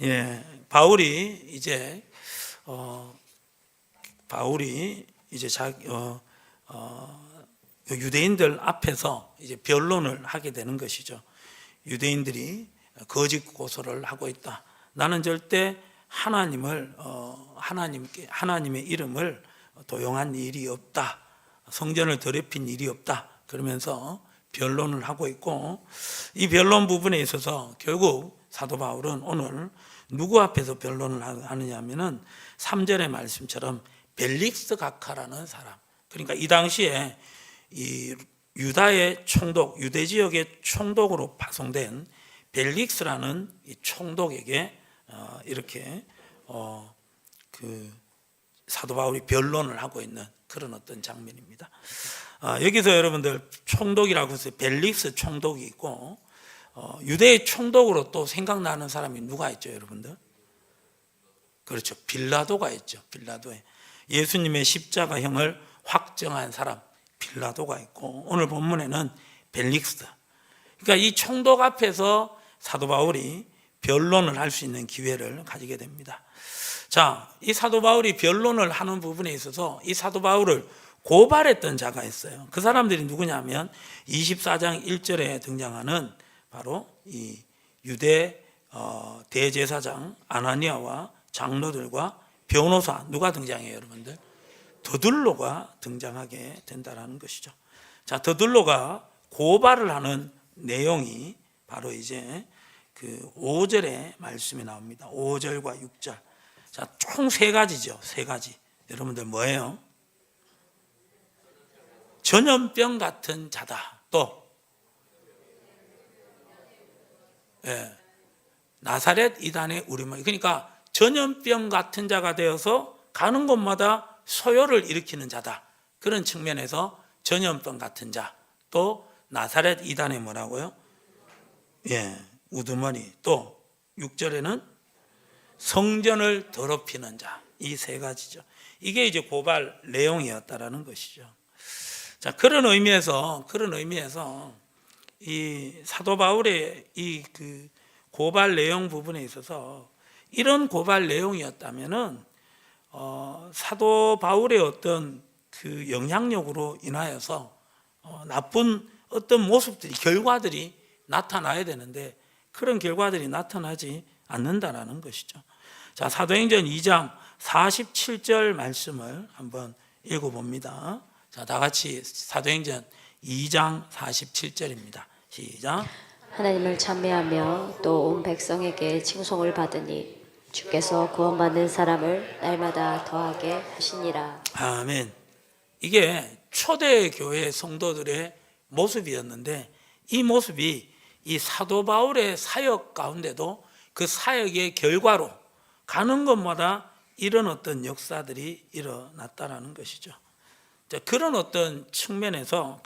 예, 바울이 이제 유대인들 앞에서 이제 변론을 하게 되는 것이죠. 유대인들이 거짓 고소를 하고 있다. 나는 절대 하나님의 이름을 도용한 일이 없다. 성전을 더럽힌 일이 없다. 그러면서 변론을 하고 있고, 이 변론 부분에 있어서 결국 사도 바울은 오늘 누구 앞에서 변론을 하느냐 하면은 3절의 말씀처럼 벨릭스 각하라는 사람, 그러니까 이 당시에 이 유다의 총독, 유대 지역의 총독으로 파송된 벨릭스라는 이 총독에게 이렇게 그 사도 바울이 변론을 하고 있는 그런 어떤 장면입니다. 여기서 여러분들 총독이라고 해서 벨릭스 총독이 있고, 유대의 총독으로 또 생각나는 사람이 누가 있죠, 여러분들? 그렇죠, 빌라도가 있죠. 빌라도에 예수님의 십자가형을 확정한 사람 빌라도가 있고, 오늘 본문에는 벨릭스. 그러니까 이 총독 앞에서 사도 바울이 변론을 할 수 있는 기회를 가지게 됩니다. 자, 이 사도 바울이 변론을 하는 부분에 있어서 이 사도 바울을 고발했던 자가 있어요. 그 사람들이 누구냐면 24장 1절에 등장하는 바로 이 유대 대제사장 아나니아와 장로들과 변호사, 누가 등장해요, 여러분들? 더둘로가 등장하게 된다는 것이죠. 자, 더둘로가 고발을 하는 내용이 바로 이제 그 5절의 말씀이 나옵니다. 5절과 6절. 자, 총 세 가지죠. 세 가지. 여러분들 뭐예요? 전염병 같은 자다. 또 나사렛 이단의 우리말. 그러니까 전염병 같은 자가 되어서 가는 곳마다 소요를 일으키는 자다. 그런 측면에서 전염병 같은 자. 또 나사렛 이단의 뭐라고요? 우두머리. 또 6절에는 성전을 더럽히는 자. 이 세 가지죠. 이게 이제 고발 내용이었다라는 것이죠. 자, 그런 의미에서 이 사도 바울의 이 그 고발 내용 부분에 있어서 이런 고발 내용이었다면은 사도 바울의 어떤 그 영향력으로 인하여서 나쁜 어떤 모습들이, 결과들이 나타나야 되는데 그런 결과들이 나타나지 않는다라는 것이죠. 자, 사도행전 2장 47절 말씀을 한번 읽어봅니다. 자, 다 같이 사도행전 2장 47절입니다. 시작. 하나님을 찬미하며 또 온 백성에게 칭송을 받으니 주께서 구원받는 사람을 날마다 더하게 하시니라. 아멘. 이게 초대 교회 성도들의 모습이었는데 이 모습이 이 사도 바울의 사역 가운데도 그 사역의 결과로 가는 곳마다 이런 어떤 역사들이 일어났다라는 것이죠. 그런 어떤 측면에서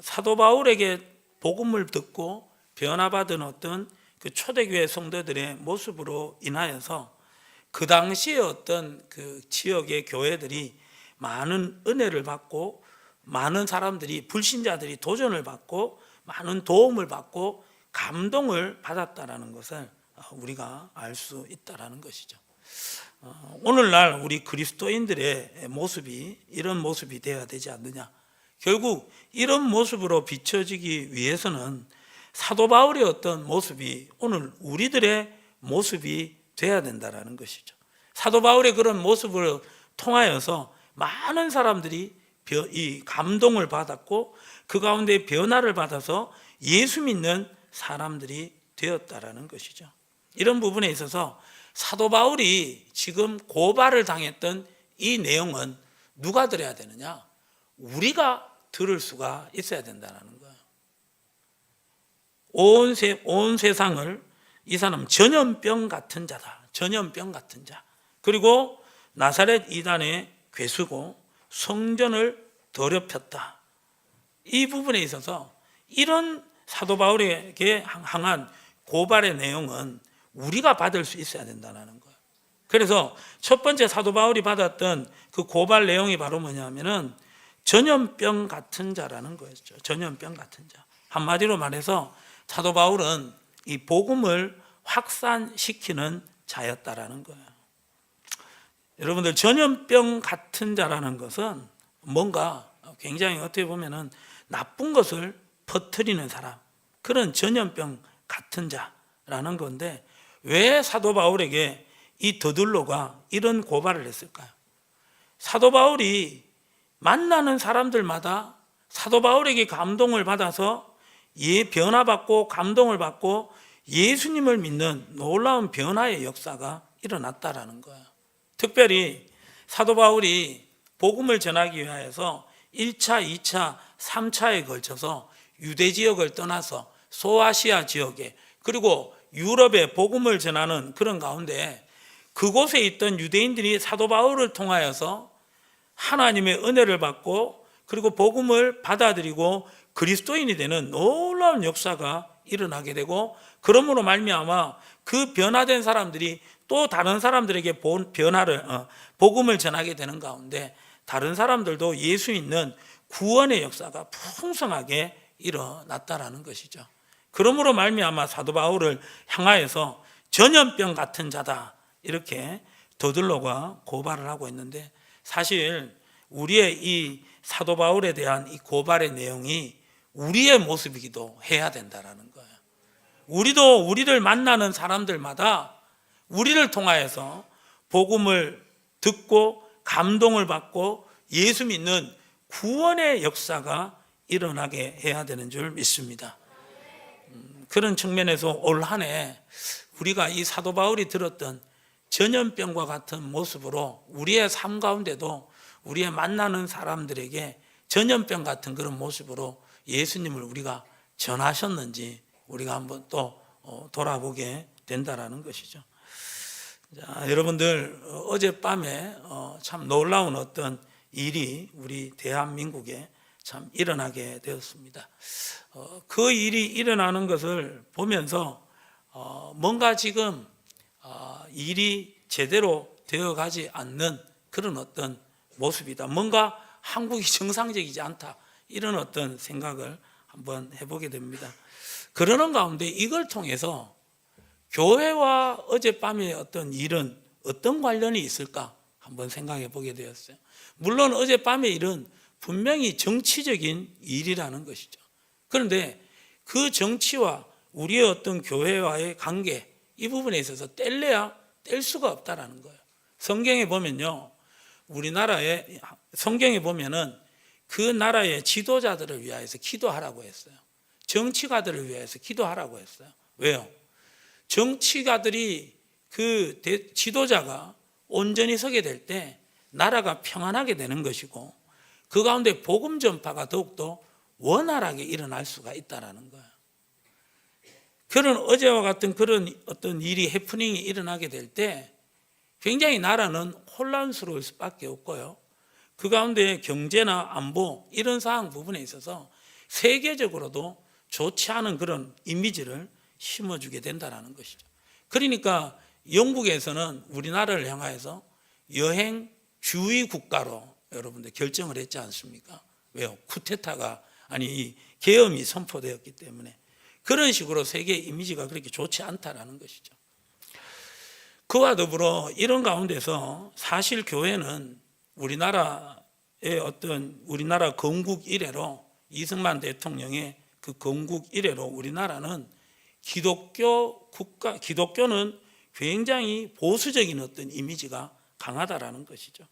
사도 바울에게 복음을 듣고 변화받은 어떤 그 초대교회 성도들의 모습으로 인하여서 그 당시에 어떤 그 지역의 교회들이 많은 은혜를 받고 많은 사람들이, 불신자들이 도전을 받고 많은 도움을 받고 감동을 받았다라는 것을 우리가 알 수 있다라는 것이죠. 오늘날 우리 그리스도인들의 모습이 이런 모습이 되어야 되지 않느냐. 결국 이런 모습으로 비춰지기 위해서는 사도 바울의 어떤 모습이 오늘 우리들의 모습이 되어야 된다는 것이죠. 사도 바울의 그런 모습을 통하여서 많은 사람들이 이 감동을 받았고 그 가운데 변화를 받아서 예수 믿는 사람들이 되었다라는 것이죠. 이런 부분에 있어서 사도 바울이 지금 고발을 당했던 이 내용은 누가 들어야 되느냐? 우리가 들을 수가 있어야 된다는 거예요. 온 세상을 이 사람 전염병 같은 자다. 전염병 같은 자. 그리고 나사렛 이단의 괴수고 성전을 더럽혔다. 이 부분에 있어서 이런 사도 바울에게 향한 고발의 내용은 우리가 받을 수 있어야 된다는 거예요. 그래서 첫 번째 사도 바울이 받았던 그 고발 내용이 바로 뭐냐면은 전염병 같은 자라는 거였죠. 전염병 같은 자. 한마디로 말해서 사도 바울은 이 복음을 확산시키는 자였다라는 거예요. 여러분들, 전염병 같은 자라는 것은 뭔가 굉장히 어떻게 보면은 나쁜 것을 퍼뜨리는 사람, 그런 전염병 같은 자라는 건데, 왜 사도 바울에게 이 더들로가 이런 고발을 했을까요? 사도 바울이 만나는 사람들마다 사도 바울에게 감동을 받아서 변화받고 감동을 받고 예수님을 믿는 놀라운 변화의 역사가 일어났다라는 거예요. 특별히 사도 바울이 복음을 전하기 위하여서 1차, 2차, 3차에 걸쳐서 유대 지역을 떠나서 소아시아 지역에, 그리고 유럽에 복음을 전하는 그런 가운데, 그곳에 있던 유대인들이 사도 바울을 통하여서 하나님의 은혜를 받고 그리고 복음을 받아들이고 그리스도인이 되는 놀라운 역사가 일어나게 되고, 그러므로 말미암아 그 변화된 사람들이 또 다른 사람들에게 복음을 전하게 되는 가운데, 다른 사람들도 예수 믿는 구원의 역사가 풍성하게 일어났다라는 것이죠. 그러므로 말미암아 사도 바울을 향하여서 전염병 같은 자다, 이렇게 더들로가 고발을 하고 있는데, 사실 우리의 이 사도 바울에 대한 이 고발의 내용이 우리의 모습이기도 해야 된다라는 거예요. 우리도 우리를 만나는 사람들마다 우리를 통하여서 복음을 듣고 감동을 받고 예수 믿는 구원의 역사가 일어나게 해야 되는 줄 믿습니다. 그런 측면에서 올 한 해 우리가 이 사도 바울이 들었던 전염병과 같은 모습으로 우리의 삶 가운데도 우리의 만나는 사람들에게 전염병 같은 그런 모습으로 예수님을 우리가 전하셨는지 우리가 한번 또 돌아보게 된다라는 것이죠. 자, 여러분들, 어젯밤에 참 놀라운 어떤 일이 우리 대한민국에 참 일어나게 되었습니다. 그 일이 일어나는 것을 보면서 뭔가 지금 일이 제대로 되어가지 않는 그런 어떤 모습이다. 뭔가 한국이 정상적이지 않다, 이런 어떤 생각을 한번 해보게 됩니다. 그러는 가운데 이걸 통해서 교회와 어젯밤의 어떤 일은 어떤 관련이 있을까 한번 생각해 보게 되었어요. 물론 어젯밤의 일은 분명히 정치적인 일이라는 것이죠. 그런데 그 정치와 우리의 어떤 교회와의 관계, 이 부분에 있어서 뗄래야 뗄 수가 없다라는 거예요. 성경에 보면요, 우리나라의 성경에 보면은 그 나라의 지도자들을 위하여서 기도하라고 했어요. 정치가들을 위해서 기도하라고 했어요. 왜요? 정치가들이 그 지도자가 온전히 서게 될 때 나라가 평안하게 되는 것이고, 그 가운데 복음 전파가 더욱더 원활하게 일어날 수가 있다라는 거예요. 그런 어제와 같은 그런 어떤 일이, 해프닝이 일어나게 될 때 굉장히 나라는 혼란스러울 수밖에 없고요. 그 가운데 경제나 안보 이런 사항 부분에 있어서 세계적으로도 좋지 않은 그런 이미지를 심어주게 된다는 것이죠. 그러니까 영국에서는 우리나라를 향하여서 여행 주의 국가로 여러분들 결정을 했지 않습니까? 왜요? 쿠데타가 이 계엄이 선포되었기 때문에. 그런 식으로 세계 이미지가 그렇게 좋지 않다라는 것이죠. 그와 더불어 이런 가운데서 사실 교회는 우리나라의 어떤 우리나라 건국 이래로, 이승만 대통령의 그 건국 이래로 우리나라는 기독교 국가, 기독교는 굉장히 보수적인 어떤 이미지가 강하다라는 것이죠.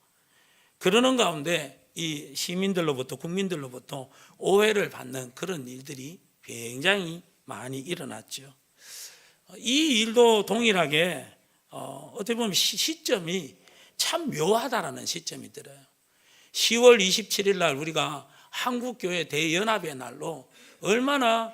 그러는 가운데 이 시민들로부터, 국민들로부터 오해를 받는 그런 일들이 굉장히 많이 일어났죠. 이 일도 동일하게 어떻게 보면 시점이 참 묘하다라는 시점이 들어요. 10월 27일 날 우리가 한국교회 대연합의 날로 얼마나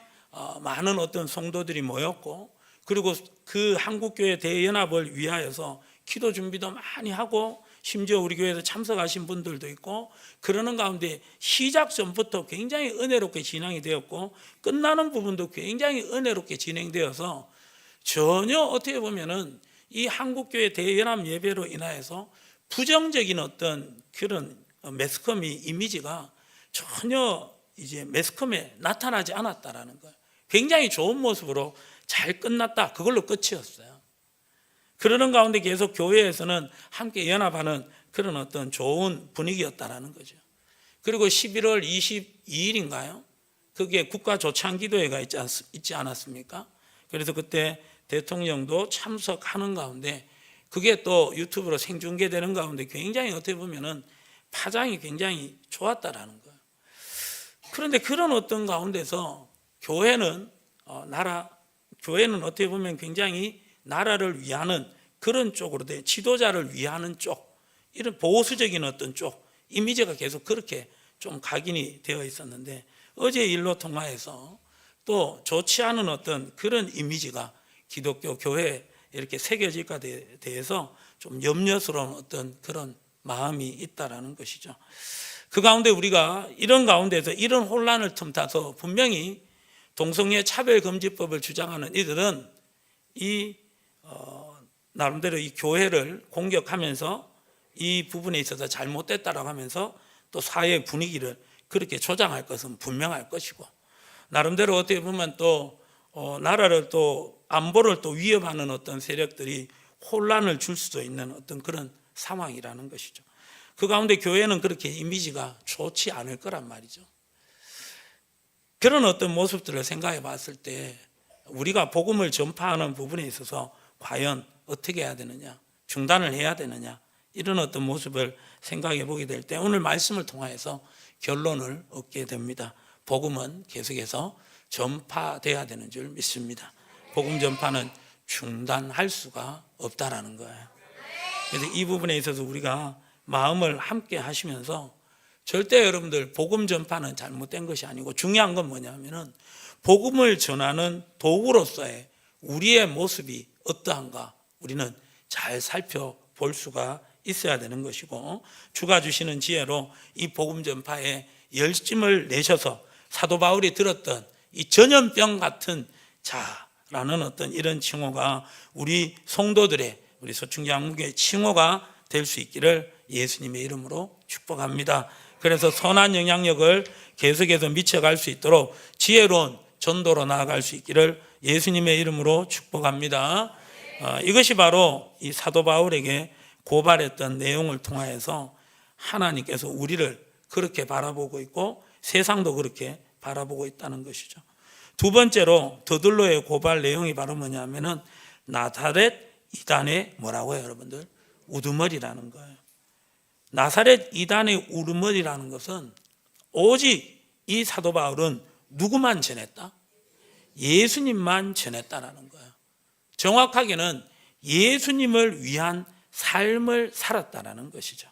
많은 어떤 성도들이 모였고, 그리고 그 한국교회 대연합을 위하여서 기도 준비도 많이 하고, 심지어 우리 교회에서 참석하신 분들도 있고, 그러는 가운데 시작 전부터 굉장히 은혜롭게 진행이 되었고, 끝나는 부분도 굉장히 은혜롭게 진행되어서 전혀 어떻게 보면은 이 한국교회 대연합 예배로 인하여서 부정적인 어떤 그런 매스컴이 이미지가 전혀 이제 매스컴에 나타나지 않았다라는 거예요. 굉장히 좋은 모습으로 잘 끝났다. 그걸로 끝이었어요. 그러는 가운데 계속 교회에서는 함께 연합하는 그런 어떤 좋은 분위기였다라는 거죠. 그리고 11월 22일인가요? 그게 국가 조창기도회가 있지 않았습니까? 그래서 그때 대통령도 참석하는 가운데 그게 또 유튜브로 생중계되는 가운데 굉장히 어떻게 보면은 파장이 굉장히 좋았다라는 거예요. 그런데 그런 어떤 가운데서 교회는 교회는 어떻게 보면 굉장히 나라를 위하는 그런 쪽으로 돼 지도자를 위하는 쪽, 이런 보수적인 어떤 쪽 이미지가 계속 그렇게 좀 각인이 되어 있었는데 어제 일로 통하여서 또 좋지 않은 어떤 그런 이미지가 기독교 교회에 이렇게 새겨질까 대해서 좀 염려스러운 어떤 그런 마음이 있다라는 것이죠. 그 가운데 우리가 이런 가운데서 이런 혼란을 틈타서 분명히 동성애 차별금지법을 주장하는 이들은 나름대로 이 교회를 공격하면서 이 부분에 있어서 잘못됐다라고 하면서 또 사회 분위기를 그렇게 조장할 것은 분명할 것이고, 나름대로 어떻게 보면 또 나라를 또 안보를 또 위협하는 어떤 세력들이 혼란을 줄 수도 있는 어떤 그런 상황이라는 것이죠. 그 가운데 교회는 그렇게 이미지가 좋지 않을 거란 말이죠. 그런 어떤 모습들을 생각해 봤을 때 우리가 복음을 전파하는 부분에 있어서 과연 어떻게 해야 되느냐, 중단을 해야 되느냐, 이런 어떤 모습을 생각해 보게 될 때 오늘 말씀을 통해서 결론을 얻게 됩니다. 복음은 계속해서 전파돼야 되는 줄 믿습니다. 복음 전파는 중단할 수가 없다라는 거예요. 그래서 이 부분에 있어서 우리가 마음을 함께 하시면서 절대 여러분들 복음 전파는 잘못된 것이 아니고 중요한 건 뭐냐면은 복음을 전하는 도구로서의 우리의 모습이 어떠한가 우리는 잘 살펴볼 수가 있어야 되는 것이고, 주가 주시는 지혜로 이 복음 전파에 열심을 내셔서 사도 바울이 들었던 이 전염병 같은 자라는 어떤 이런 칭호가 우리 성도들의, 우리 소충기 양무교의 칭호가 될 수 있기를 예수님의 이름으로 축복합니다. 그래서 선한 영향력을 계속해서 미쳐갈 수 있도록 지혜로운 전도로 나아갈 수 있기를 예수님의 이름으로 축복합니다. 이것이 바로 이 사도 바울에게 고발했던 내용을 통하여서 하나님께서 우리를 그렇게 바라보고 있고 세상도 그렇게 바라보고 있다는 것이죠. 두 번째로 더들로의 고발 내용이 바로 뭐냐면은 나사렛 이단의 뭐라고요, 여러분들? 우두머리라는 거예요. 나사렛 이단의 우두머리라는 것은 오직 이 사도 바울은 누구만 전했다? 예수님만 전했다라는 거예요. 정확하게는 예수님을 위한 삶을 살았다라는 것이죠.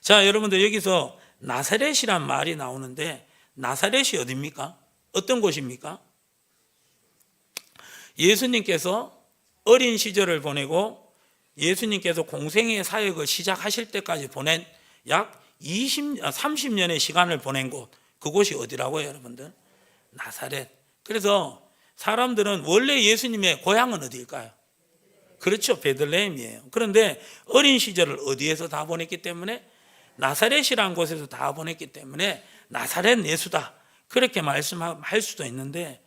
자, 여러분들 여기서 나사렛이란 말이 나오는데 나사렛이 어디입니까? 어떤 곳입니까? 예수님께서 어린 시절을 보내고 예수님께서 공생의 사역을 시작하실 때까지 보낸 약 30년의 시간을 보낸 곳, 그곳이 어디라고요, 여러분들? 나사렛. 그래서 사람들은 원래 예수님의 고향은 어디일까요? 그렇죠, 베들레헴이에요. 그런데 어린 시절을 어디에서 다 보냈기 때문에? 나사렛이라는 곳에서 다 보냈기 때문에 나사렛 예수다, 그렇게 말씀할 수도 있는데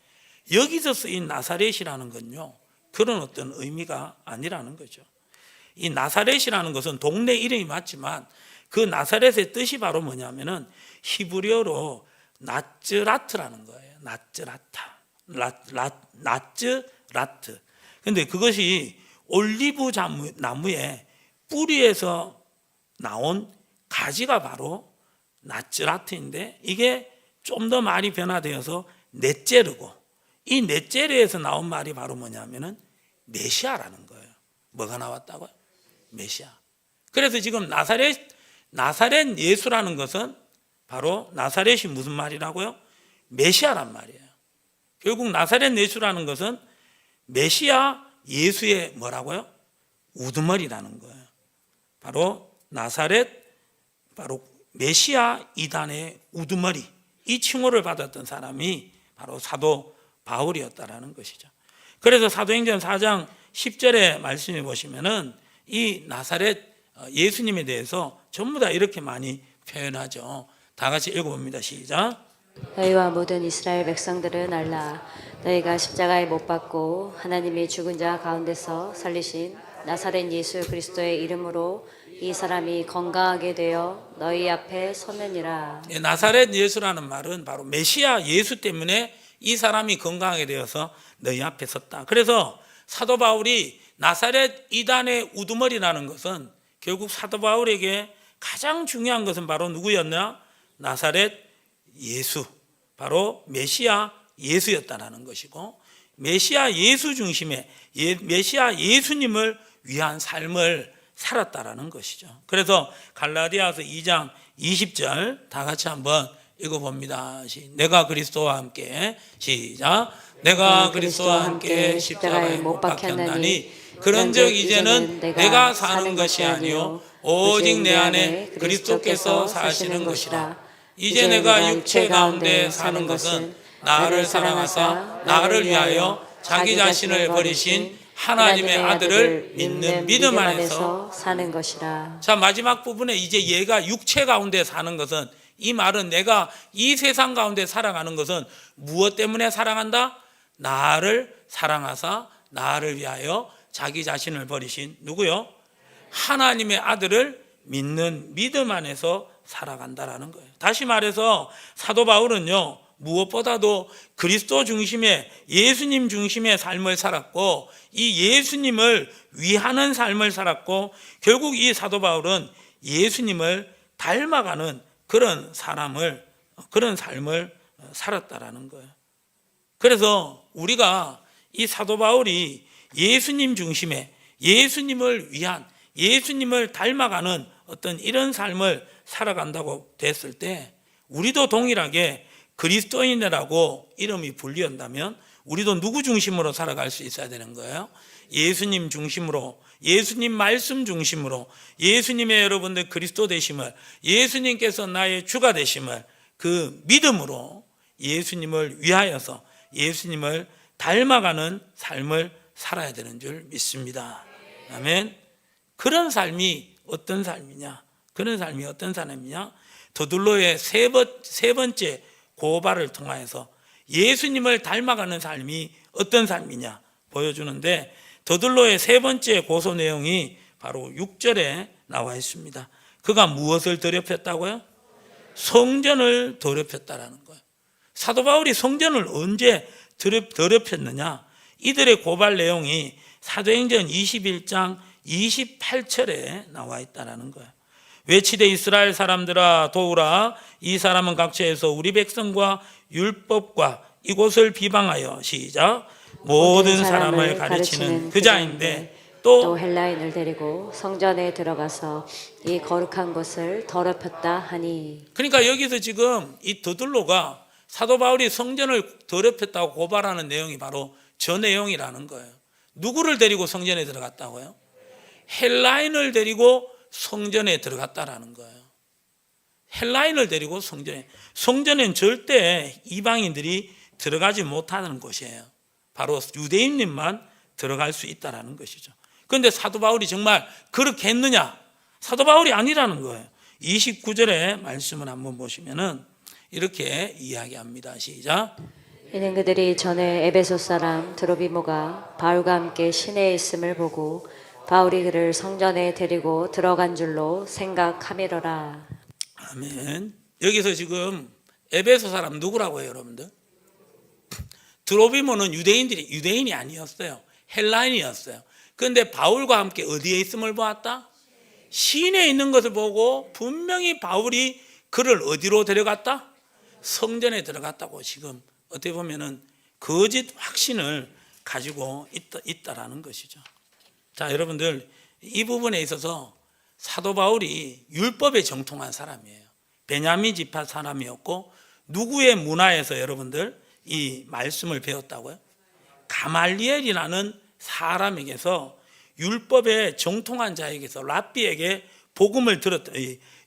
여기서 쓰인 나사렛이라는 건요, 그런 어떤 의미가 아니라는 거죠. 이 나사렛이라는 것은 동네 이름이 맞지만 그 나사렛의 뜻이 바로 뭐냐면은 히브리어로 나츠라트라는 거예요. 나츠라타, 나츠라트. 근데 그것이 올리브 나무의 뿌리에서 나온 가지가 바로 나츠라트인데 이게 좀 더 말이 변화되어서 넷제르고, 이 넷제르에서 나온 말이 바로 뭐냐면은 메시아라는 거예요. 뭐가 나왔다고요? 메시아. 그래서 지금 나사렛 예수라는 것은 바로 나사렛이 무슨 말이라고요? 메시아란 말이에요. 결국 나사렛 예수라는 것은 메시아 예수의 뭐라고요? 우두머리라는 거예요. 바로 나사렛, 바로 메시아 이단의 우두머리, 이 칭호를 받았던 사람이 바로 사도 바울이었다라는 것이죠. 그래서 사도행전 4장 10절의 말씀에 보시면은 이 나사렛 예수님에 대해서 전부 다 이렇게 많이 표현하죠. 다 같이 읽어봅니다. 시작. 너희와 모든 이스라엘 백성들은 알라. 너희가 십자가에 못 박고 하나님이 죽은 자 가운데서 살리신 나사렛 예수 그리스도의 이름으로 이 사람이 건강하게 되어 너희 앞에 섰느니라. 예, 나사렛 예수라는 말은 바로 메시아 예수 때문에 이 사람이 건강하게 되어서 너희 앞에 섰다. 그래서 사도 바울이 나사렛 이단의 우두머리라는 것은 결국 사도 바울에게 가장 중요한 것은 바로 누구였나? 나사렛 예수, 바로 메시아 예수였다라는 것이고, 메시아 예수 중심의 메시아 예수님을 위한 삶을 살았다라는 것이죠. 그래서 갈라디아서 2장 20절 다 같이 한번 읽어봅니다. 내가 그리스도와 함께, 시작. 내가 그리스도와 함께 십자가에 못 박혔나니 그런즉 이제는 내가 사는 것이 아니요 오직 내 안에 그리스도께서 사시는 것이라. 이제 내가 육체 가운데 사는 것은 나를 사랑하사 나를 위하여 자기 자신을 버리신 하나님의 아들을 믿는 믿음 안에서 사는 것이라. 자, 마지막 부분에 이제 얘가 육체 가운데 사는 것은, 이 말은 내가 이 세상 가운데 살아가는 것은 무엇 때문에 살아간다? 나를 사랑하사 나를 위하여 자기 자신을 버리신 누구요? 하나님의 아들을 믿는 믿음 안에서 살아간다라는 거예요. 다시 말해서 사도 바울은요, 무엇보다도 그리스도 중심의, 예수님 중심의 삶을 살았고, 이 예수님을 위하는 삶을 살았고, 결국 이 사도 바울은 예수님을 닮아가는 그런 삶을 살았다라는 거예요. 그래서 우리가 이 사도 바울이 예수님 중심의, 예수님을 위한, 예수님을 닮아가는 어떤 이런 삶을 살아간다고 됐을 때, 우리도 동일하게 그리스도인이라고 이름이 불리운다면 우리도 누구 중심으로 살아갈 수 있어야 되는 거예요? 예수님 중심으로, 예수님 말씀 중심으로, 예수님의 여러분들 그리스도 되심을, 예수님께서 나의 주가 되심을 그 믿음으로 예수님을 위하여서 예수님을 닮아가는 삶을 살아야 되는 줄 믿습니다. 아멘. 그런 삶이 어떤 삶이냐? 그런 삶이 어떤 삶이냐? 더둘로의 세 번째 고발을 통하여서 예수님을 닮아가는 삶이 어떤 삶이냐 보여주는데, 더둘로의 세 번째 고소 내용이 바로 6절에 나와 있습니다. 그가 무엇을 더럽혔다고요? 성전을 더럽혔다라는 거예요. 사도 바울이 성전을 언제 더럽혔느냐? 이들의 고발 내용이 사도행전 21장 28절에 나와 있다라는 거예요. 외치되 이스라엘 사람들아 도우라. 이 사람은 각처에서 우리 백성과 율법과 이곳을 비방하여, 시작, 모든 사람을 가르치는 그 자인데 또 헬라인을 데리고 성전에 들어가서 이 거룩한 곳을 더럽혔다 하니. 그러니까 여기서 지금 이 더둘로가 사도 바울이 성전을 더럽혔다고 고발하는 내용이 바로 저 내용이라는 거예요. 누구를 데리고 성전에 들어갔다고요? 헬라인을 데리고 성전에 들어갔다라는 거예요. 헬라인을 데리고 성전엔 절대 이방인들이 들어가지 못하는 곳이에요. 바로 유대인님만 들어갈 수 있다라는 것이죠. 그런데 사도 바울이 정말 그렇게 했느냐? 사도 바울이 아니라는 거예요. 29절의 말씀을 한번 보시면은 이렇게 이야기합니다. 시작. 이는 그들이 전에 에베소 사람 드로비모가 바울과 함께 시내에 있음을 보고 바울이 그를 성전에 데리고 들어간 줄로 생각하미러라. 아멘. 여기서 지금 에베소 사람 누구라고 해요, 여러분들? 드로비모는 유대인이 아니었어요. 헬라인이었어요. 그런데 바울과 함께 어디에 있음을 보았다? 시내에 있는 것을 보고 분명히 바울이 그를 어디로 데려갔다? 성전에 들어갔다고 지금 어떻게 보면은 거짓 확신을 가지고 있다라는 것이죠. 자, 여러분들, 이 부분에 있어서 사도 바울이 율법에 정통한 사람이에요. 베냐민 지파 사람이었고, 누구의 문화에서 여러분들 이 말씀을 배웠다고요? 가말리엘이라는 사람에게서, 율법에 정통한 자에게서, 랍비에게 복음을 들었던,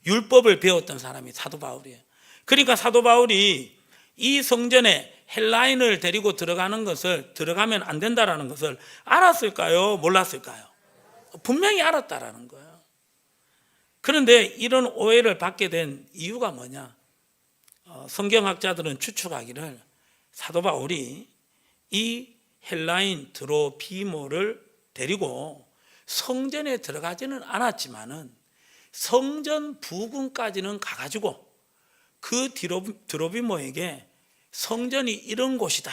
율법을 배웠던 사람이 사도 바울이에요. 그러니까 사도 바울이 이 성전에 헬라인을 데리고 들어가면 안 된다라는 것을 알았을까요? 몰랐을까요? 분명히 알았다라는 거예요. 그런데 이런 오해를 받게 된 이유가 뭐냐? 성경학자들은 추측하기를 사도 바울이 이 헬라인 드로피모를 데리고 성전에 들어가지는 않았지만은 성전 부근까지는 가가지고 그 드로피모에게 성전이 이런 곳이다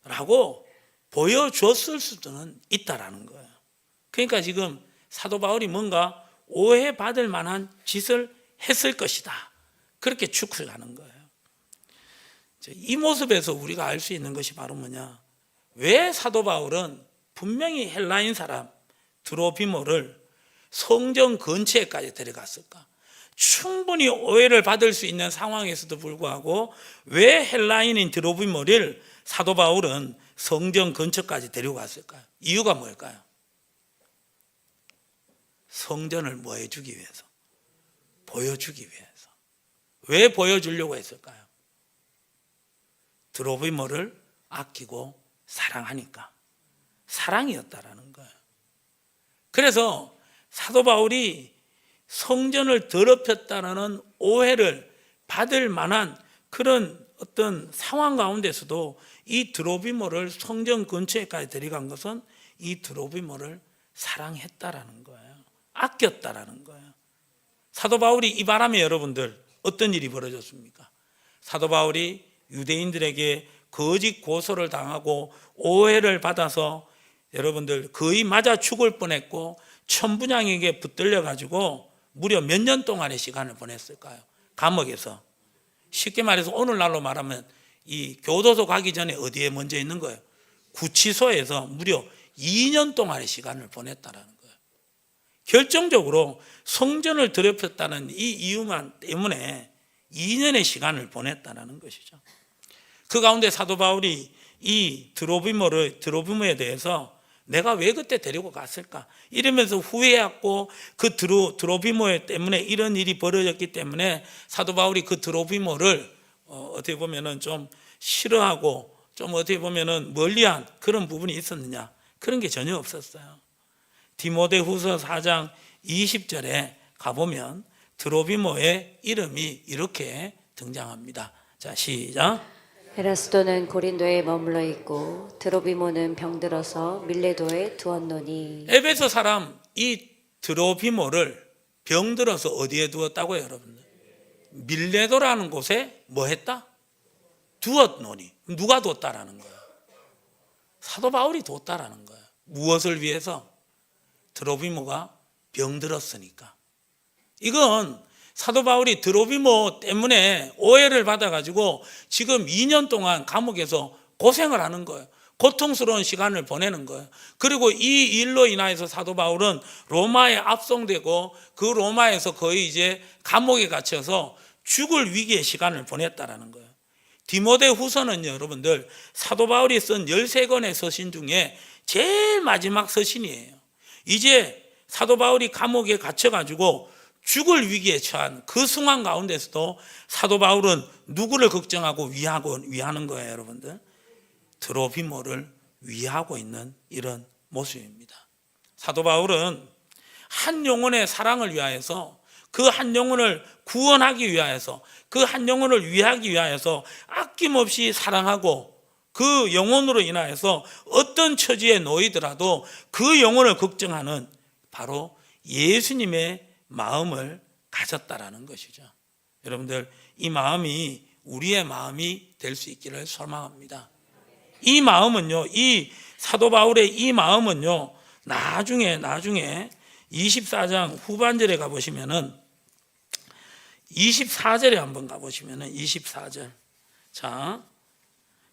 라고 보여줬을 수는 있다라는 거예요. 그러니까 지금 사도 바울이 뭔가 오해받을 만한 짓을 했을 것이다, 그렇게 추측하는 거예요. 이 모습에서 우리가 알 수 있는 것이 바로 뭐냐, 왜 사도 바울은 분명히 헬라인 사람 드로피모를 성전 근처에까지 데려갔을까? 충분히 오해를 받을 수 있는 상황에서도 불구하고 왜 헬라인인 드로피모를 사도 바울은 성전 근처까지 데려갔을까요? 이유가 뭘까요? 성전을 뭐 해주기 위해서? 보여주기 위해서. 왜 보여주려고 했을까요? 드로피모를 아끼고 사랑하니까. 사랑이었다라는 거예요. 그래서 사도 바울이 성전을 더럽혔다는 오해를 받을 만한 그런 어떤 상황 가운데서도 이 드로피모를 성전 근처에까지 데려간 것은 이 드로피모를 사랑했다라는 거예요. 아꼈다라는 거예요. 사도 바울이 이 바람에 여러분들 어떤 일이 벌어졌습니까? 사도 바울이 유대인들에게 거짓 고소를 당하고 오해를 받아서 여러분들 거의 맞아 죽을 뻔했고 천부장에게 붙들려 가지고 무려 몇 년 동안의 시간을 보냈을까요? 감옥에서. 쉽게 말해서 오늘날로 말하면 이 교도소 가기 전에 어디에 먼저 있는 거예요? 구치소에서 무려 2년 동안의 시간을 보냈다라는 거예요. 결정적으로 성전을 더럽혔다는 이 이유만 때문에 2년의 시간을 보냈다라는 것이죠. 그 가운데 사도 바울이 이 드로피모에 대해서 내가 왜 그때 데리고 갔을까? 이러면서 후회했고 그 드로피모 때문에 이런 일이 벌어졌기 때문에 사도 바울이 그 드로피모를 어떻게 보면은 좀 싫어하고 좀 어떻게 보면은 멀리한 그런 부분이 있었느냐? 그런 게 전혀 없었어요. 디모데후서 4장 20절에 가보면 드로피모의 이름이 이렇게 등장합니다. 자, 시작. 에라스도는 고린도에 머물러 있고 드로피모는 병들어서 밀레도에 두었노니. 에베소 사람 이 드로피모를 병들어서 어디에 두었다고요, 여러분들? 밀레도라는 곳에 뭐 했다? 두었노니. 누가 뒀다라는 거예요? 사도 바울이 뒀다라는 거예요. 무엇을 위해서? 드로피모가 병들었으니까. 이건 사도 바울이 드로피모 때문에 오해를 받아가지고 지금 2년 동안 감옥에서 고생을 하는 거예요. 고통스러운 시간을 보내는 거예요. 그리고 이 일로 인하여서 사도 바울은 로마에 압송되고 그 로마에서 거의 이제 감옥에 갇혀서 죽을 위기의 시간을 보냈다라는 거예요. 디모데후서는 여러분들 사도 바울이 쓴 13권의 서신 중에 제일 마지막 서신이에요. 이제 사도 바울이 감옥에 갇혀가지고 죽을 위기에 처한 그 상황 가운데서도 사도 바울은 누구를 걱정하고 위하는 거예요, 여러분들? 드로피모를 위하고 있는 이런 모습입니다. 사도 바울은 한 영혼의 사랑을 위하여서 그 한 영혼을 구원하기 위하여서 그 한 영혼을 위하기 위하여서 아낌없이 사랑하고 그 영혼으로 인하여서 어떤 처지에 놓이더라도 그 영혼을 걱정하는 바로 예수님의 마음을 가졌다라는 것이죠. 여러분들 이 마음이 우리의 마음이 될 수 있기를 소망합니다. 이 마음은요, 이 사도 바울의 이 마음은요, 나중에 24장 후반절에 가보시면은 24절에 한번 가보시면은 24절. 자,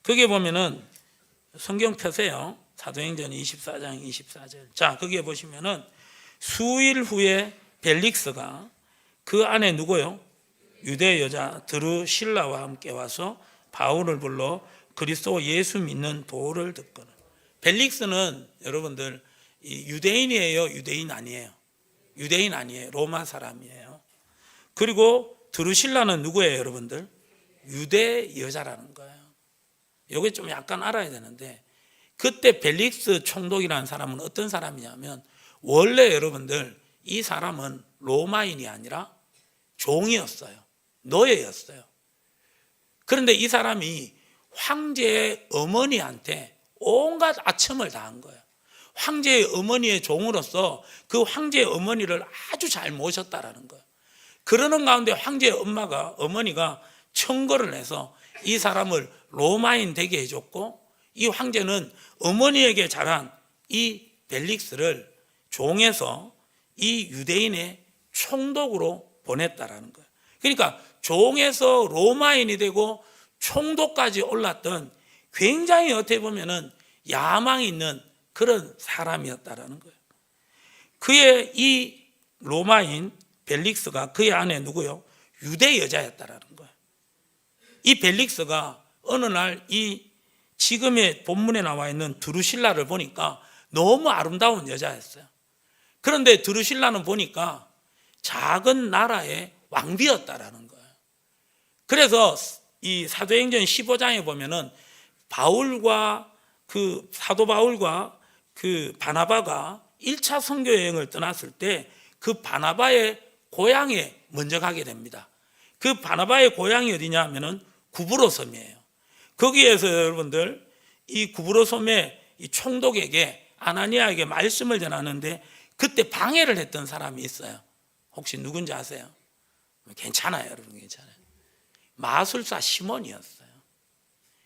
거기에 보면은 성경 펴세요. 사도행전 24장 24절. 자, 거기에 보시면은 수일 후에 벨릭스가 그 안에 누구요? 유대 여자 드루실라와 함께 와서 바울을 불러 그리스도 예수 믿는 도를 듣거늘. 벨릭스는 여러분들 유대인이에요? 유대인 아니에요? 유대인 아니에요. 로마 사람이에요. 그리고 드루실라는 누구예요, 여러분들? 유대 여자라는 거예요. 이게 좀 약간 알아야 되는데 그때 벨릭스 총독이라는 사람은 어떤 사람이냐면 원래 여러분들 이 사람은 로마인이 아니라 종이었어요. 노예였어요. 그런데 이 사람이 황제의 어머니한테 온갖 아첨을 당한 거예요. 황제의 어머니의 종으로서 그 황제의 어머니를 아주 잘 모셨다라는 거예요. 그러는 가운데 황제의 어머니가 청거를 해서 이 사람을 로마인 되게 해줬고, 이 황제는 어머니에게 자란 이 벨릭스를 종에서 이 유대인의 총독으로 보냈다라는 거예요. 그러니까 종에서 로마인이 되고 총독까지 올랐던 굉장히 어떻게 보면은 야망이 있는 그런 사람이었다라는 거예요. 그의 이 로마인 벨릭스가 그의 아내 누구요? 유대 여자였다라는 거예요. 이 벨릭스가 어느 날 이 지금의 본문에 나와 있는 드루실라를 보니까 너무 아름다운 여자였어요. 그런데 드루실라는 보니까 작은 나라의 왕비였다라는 거예요. 그래서 이 사도행전 15장에 보면은 사도 바울과 그 바나바가 1차 선교 여행을 떠났을 때 그 바나바의 고향에 먼저 가게 됩니다. 그 바나바의 고향이 어디냐 하면은 구브로 섬이에요. 거기에서 여러분들 이 구브로 섬의 이 총독에게 아나니아에게 말씀을 전하는데 그때 방해를 했던 사람이 있어요. 혹시 누군지 아세요? 괜찮아요, 여러분, 괜찮아요. 마술사 시몬이었어요.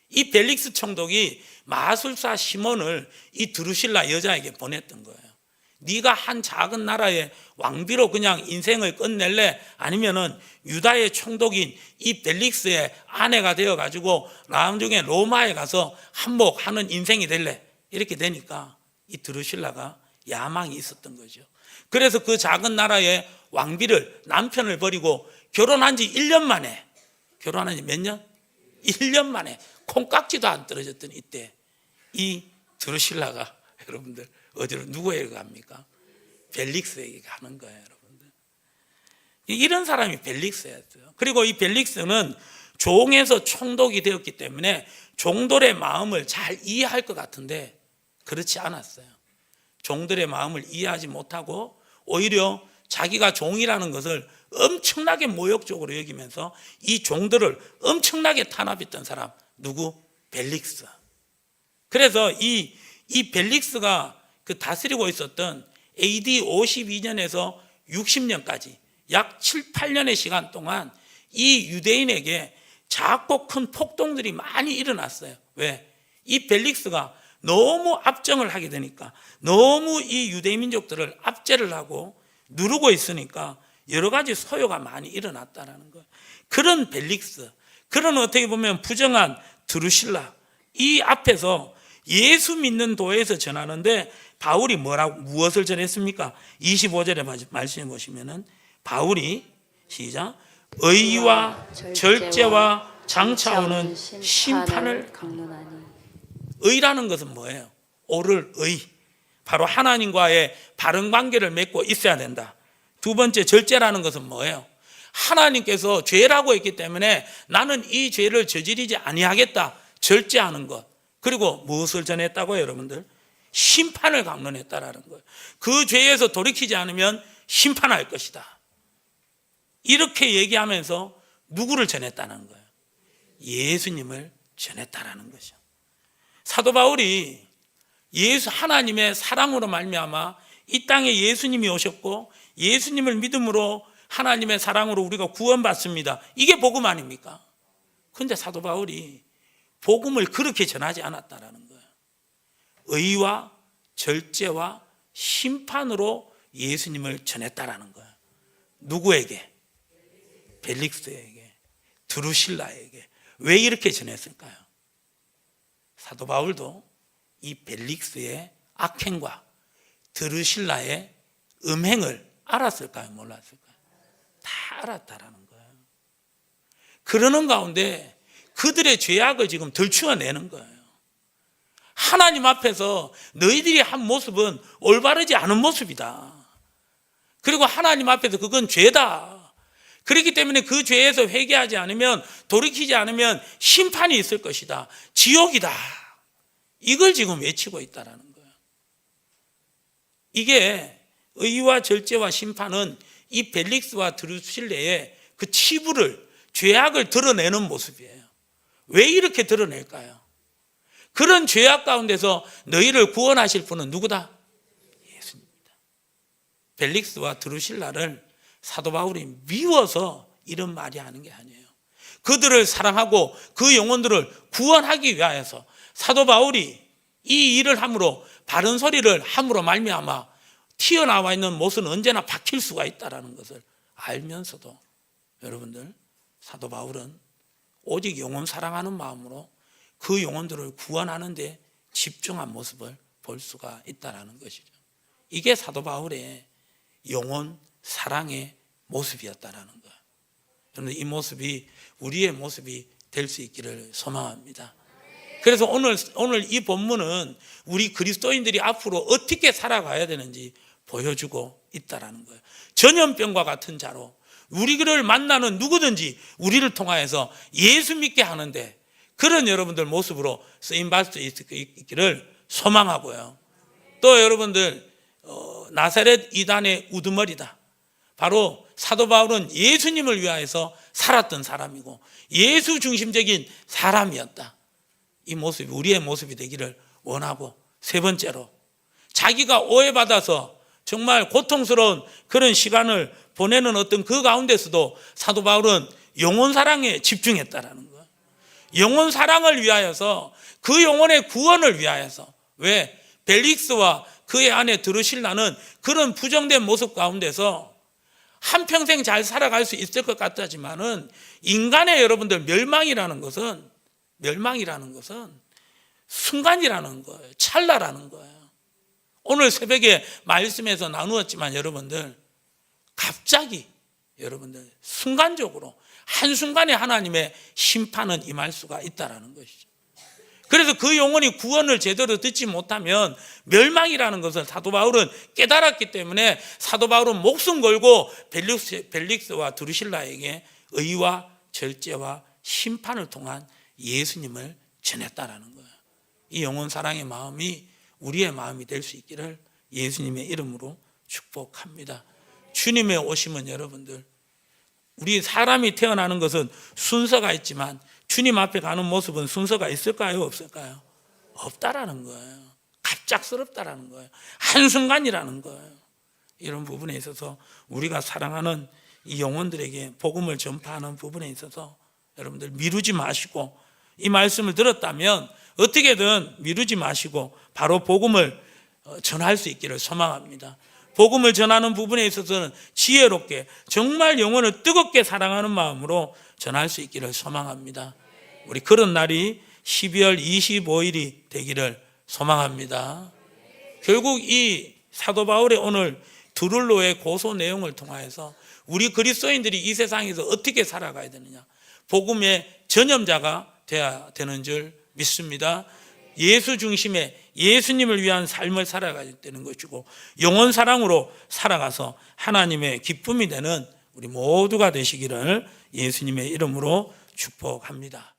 이 벨릭스 총독이 마술사 시몬을 이 드루실라 여자에게 보냈던 거예요. 네가 한 작은 나라의 왕비로 그냥 인생을 끝낼래? 아니면은 유다의 총독인 이 벨릭스의 아내가 되어가지고 나중에 로마에 가서 한몫하는 인생이 될래? 이렇게 되니까 이 드루실라가 야망이 있었던 거죠. 그래서 그 작은 나라의 왕비를, 남편을 버리고 결혼한 지 1년 만에, 결혼한 지 몇 년? 1년 만에 콩깍지도 안 떨어졌던 이때 이 드루실라가 여러분들 어디로 누구에게 갑니까? 벨릭스에게 가는 거예요, 여러분들. 이런 사람이 벨릭스였어요. 그리고 이 벨릭스는 종에서 총독이 되었기 때문에 종들의 마음을 잘 이해할 것 같은데 그렇지 않았어요. 종들의 마음을 이해하지 못하고 오히려 자기가 종이라는 것을 엄청나게 모욕적으로 여기면서 이 종들을 엄청나게 탄압했던 사람, 누구? 벨릭스. 그래서 이 벨릭스가 그 다스리고 있었던 AD 52년에서 60년까지 약 7, 8년의 시간 동안 이 유대인에게 작고 큰 폭동들이 많이 일어났어요. 왜? 이 벨릭스가 너무 압정을 하게 되니까, 너무 이 유대 민족들을 압제를 하고 누르고 있으니까 여러 가지 소요가 많이 일어났다는 거예요. 그런 벨릭스, 그런 어떻게 보면 부정한 드루실라, 이 앞에서 예수 믿는 도에서 전하는데 바울이 무엇을 전했습니까? 25절에 말씀해 보시면은 바울이 시작, 의와 절제와 장차오는 심판을 강론하니. 의라는 것은 뭐예요? 옳을 의, 바로 하나님과의 바른 관계를 맺고 있어야 된다. 두 번째, 절제라는 것은 뭐예요? 하나님께서 죄라고 했기 때문에 나는 이 죄를 저지르지 아니하겠다, 절제하는 것. 그리고 무엇을 전했다고요, 여러분들? 심판을 강론했다라는 거예요. 그 죄에서 돌이키지 않으면 심판할 것이다. 이렇게 얘기하면서 누구를 전했다는 거예요? 예수님을 전했다라는 거죠. 사도 바울이 하나님의 사랑으로 말미암아 이 땅에 예수님이 오셨고 예수님을 믿음으로 하나님의 사랑으로 우리가 구원받습니다. 이게 복음 아닙니까? 그런데 사도 바울이 복음을 그렇게 전하지 않았다라는 거예요. 의와 절제와 심판으로 예수님을 전했다라는 거예요. 누구에게? 벨릭스에게, 드루실라에게. 왜 이렇게 전했을까요? 사도 바울도 이 벨릭스의 악행과 드루실라의 음행을 알았을까요? 몰랐을까요? 다 알았다라는 거예요. 그러는 가운데 그들의 죄악을 지금 들추어내는 거예요. 하나님 앞에서 너희들이 한 모습은 올바르지 않은 모습이다. 그리고 하나님 앞에서 그건 죄다. 그렇기 때문에 그 죄에서 회개하지 않으면, 돌이키지 않으면 심판이 있을 것이다. 지옥이다. 이걸 지금 외치고 있다는 거예요. 이게 의와 절제와 심판은 이 벨릭스와 드루실레의 그 치부를, 죄악을 드러내는 모습이에요. 왜 이렇게 드러낼까요? 그런 죄악 가운데서 너희를 구원하실 분은 누구다? 예수님입니다. 벨릭스와 드루실라를 사도 바울이 미워서 이런 말이 하는 게 아니에요. 그들을 사랑하고 그 영혼들을 구원하기 위하여서 사도 바울이 이 일을 함으로 바른 소리를 함으로 말미암아 튀어나와 있는 못은 언제나 박힐 수가 있다는 것을 알면서도 여러분들, 사도 바울은 오직 영혼 사랑하는 마음으로 그 영혼들을 구원하는 데 집중한 모습을 볼 수가 있다는 것이죠. 이게 사도 바울의 영혼 사랑의 모습이었다는 거예요. 저는 이 모습이 우리의 모습이 될 수 있기를 소망합니다. 그래서 오늘 이 본문은 우리 그리스도인들이 앞으로 어떻게 살아가야 되는지 보여주고 있다는 거예요. 전염병과 같은 자로 우리를 만나는 누구든지 우리를 통하여서 예수 믿게 하는데 그런 여러분들 모습으로 쓰임받을 수 있기를 소망하고요. 또 여러분들 나사렛 이단의 우두머리다. 바로 사도 바울은 예수님을 위하여서 살았던 사람이고 예수 중심적인 사람이었다. 이 모습이 우리의 모습이 되기를 원하고, 세 번째로 자기가 오해받아서 정말 고통스러운 그런 시간을 보내는 어떤 그 가운데서도 사도 바울은 영혼 사랑에 집중했다라는 거예요. 영혼 사랑을 위하여서, 그 영혼의 구원을 위하여서. 왜? 벨릭스와 그의 아내 드루실라는 그런 부정된 모습 가운데서 한평생 잘 살아갈 수 있을 것 같지만은 인간의 여러분들 멸망이라는 것은 순간이라는 거예요. 찰나라는 거예요. 오늘 새벽에 말씀에서 나누었지만 여러분들, 갑자기 여러분들 순간적으로 한순간에 하나님의 심판은 임할 수가 있다는 것이죠. 그래서 그 영혼이 구원을 제대로 듣지 못하면 멸망이라는 것을 사도 바울은 깨달았기 때문에 사도 바울은 목숨 걸고 벨릭스와 드루실라에게 의와 절제와 심판을 통한 예수님을 전했다라는 거예요. 이 영혼 사랑의 마음이 우리의 마음이 될 수 있기를 예수님의 이름으로 축복합니다. 주님의 오심은 여러분들, 우리 사람이 태어나는 것은 순서가 있지만 주님 앞에 가는 모습은 순서가 있을까요? 없을까요? 없다라는 거예요. 갑작스럽다라는 거예요. 한순간이라는 거예요. 이런 부분에 있어서 우리가 사랑하는 이 영혼들에게 복음을 전파하는 부분에 있어서 여러분들 미루지 마시고, 이 말씀을 들었다면 어떻게든 미루지 마시고 바로 복음을 전할 수 있기를 소망합니다. 복음을 전하는 부분에 있어서는 지혜롭게 정말 영혼을 뜨겁게 사랑하는 마음으로 전할 수 있기를 소망합니다. 우리 그런 날이 12월 25일이 되기를 소망합니다. 결국 이 사도 바울의 오늘 드룰로의 고소 내용을 통하여서 우리 그리스도인들이 이 세상에서 어떻게 살아가야 되느냐, 복음의 전염자가 되어야 되는 줄 믿습니다. 예수 중심의 예수님을 위한 삶을 살아가야 되는 것이고, 영혼 사랑으로 살아가서 하나님의 기쁨이 되는 우리 모두가 되시기를 예수님의 이름으로 축복합니다.